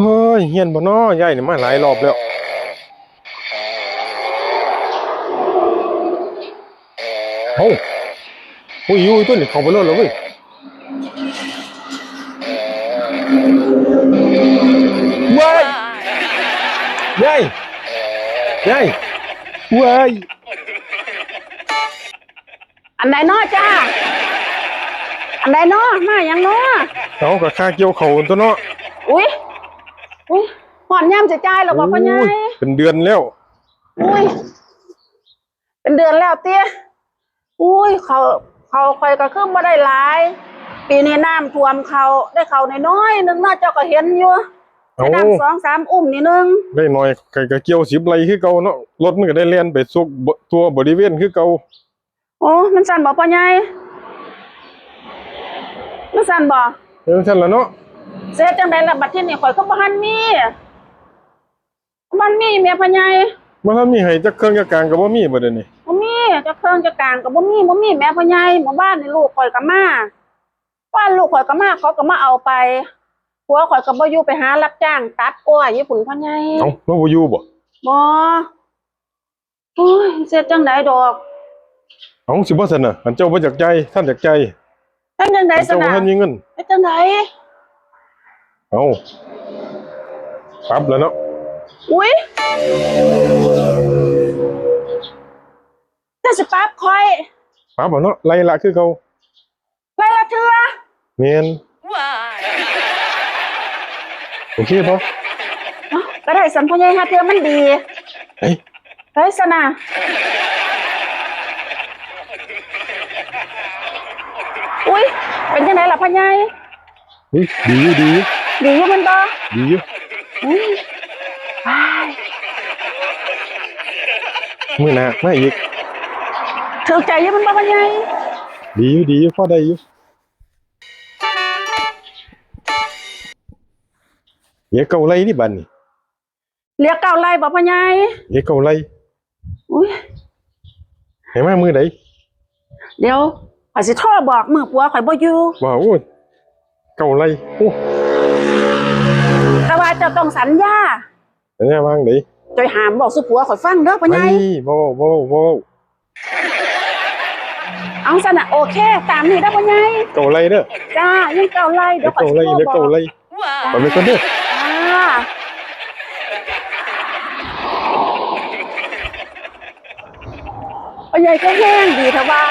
เฮ้ยเฮียนบ่น้อยายนี่มาหลายรอบแล้วเอ้าโอ้ยอยู่ตัวนี้เข้าไปเลยแล้วเว้ยว้ายยายยายว้ายอันใดน้อจ้าอันใดน้อมาอย่างน้อเอากับค่าเกี่ยวเขาตัวเนาะอุ้ยหอนย่ำจะจ่ายหรอบ่พ่อใหญ่เป็นเดือนแล้วอุ้ยเป็นเดือนแล้วเตี้ยอุ้ยเขาคอยก็คือบ่ได้หลายปีนี้น้ำท่วมเขาได้เขาน้อยนึงน่าเจ้าก็เห็นอยู่ได้น้ำ2-3อุ้มนี่นึงได้หน่อยก็เกี่ยว10 ไร่คือเก่าเนาะรถมันก็ได้เลียนไปสุกทั่วบริเวณคือเก่าโอ้มันสั่นบ่พ่อใหญ่มันสั่นบ่สั่นล่ะเนาะเสียจังได๋ล่ะบัดทีนี้ข่อยก็บ่ทันมีมันมีแม่พ่อใหญ่บ่ทันมีให้จักเครื่องจักกลางก็บ่มีบ่เดี๋ยวนี้บ่มีจักเครื่องจักกลางก็บ่มีแม่พ่อใหญ่หมู่บ้านนี่ลูกข่อยก็มาบ้านลูกข่อยก็มาเขาก็มาเอาไปผัวข่อยก็บ่อยู่ไปหารับจ้างตัดอ้อยญี่ปุ่นพ่อใหญ่เอ้าบ่อยู่บ่บ่โอ้ยเสียจังได๋ดอกเอ้าสิบ่ซั่นน่ะอันเจ้าบ่จักใจท่านจักใจท่านจังได๋ซั่นน่ะเจ้าบ่ทันมีเงินเฮ็ดจังได๋เอ้าปรับแล้วเนาะอุ๊ยจะสิปรับข่อยปรับบ่เนาะไล่ละคือเก่าไล่ละเทื่อแม่นโอเคบ่ก็ได้สันพ่อใหญ่หาเทื่อมันดีเฮ้ยซะน่ะอุ๊ยเป็นจังได๋ล่ะพ่อใหญ่ดีอยู่มันบ่ดีอยู่อุ๊ยมื้อหน้ามาอีกถูกใจอยู่มันบ่พ่อใหญ่ดีอยู่พอได้อยู่เดี๋ยวเก่าไรนี่บัดนี้เรียก9 ไร่บ่พ่อใหญ่เดี๋ยวเก่าไรอุ๊ยให้มามื้อใดเดี๋ยวข้อยสิโทรบอกมื้อผัวข่อยบ่อยู่ว้าวเก่าไรโอ้แต่ว่าเจ้าต้องสัญญาสัญญาว่างไดจอยห้ามบอกสู่ผัวข่อยฟังเด้อพ่อใหญ่บ่เอาซั่นน่ะโอเคตามนี้เด้อพ่อใหญ่เก่าไรเด้อจ้ายัง9 ไร่เดี๋ยวข้อยสิโทรบอกเก่าไรไปเลยก่อนเด้อพ่อใหญ่ก็แห้งดีเถอะว่า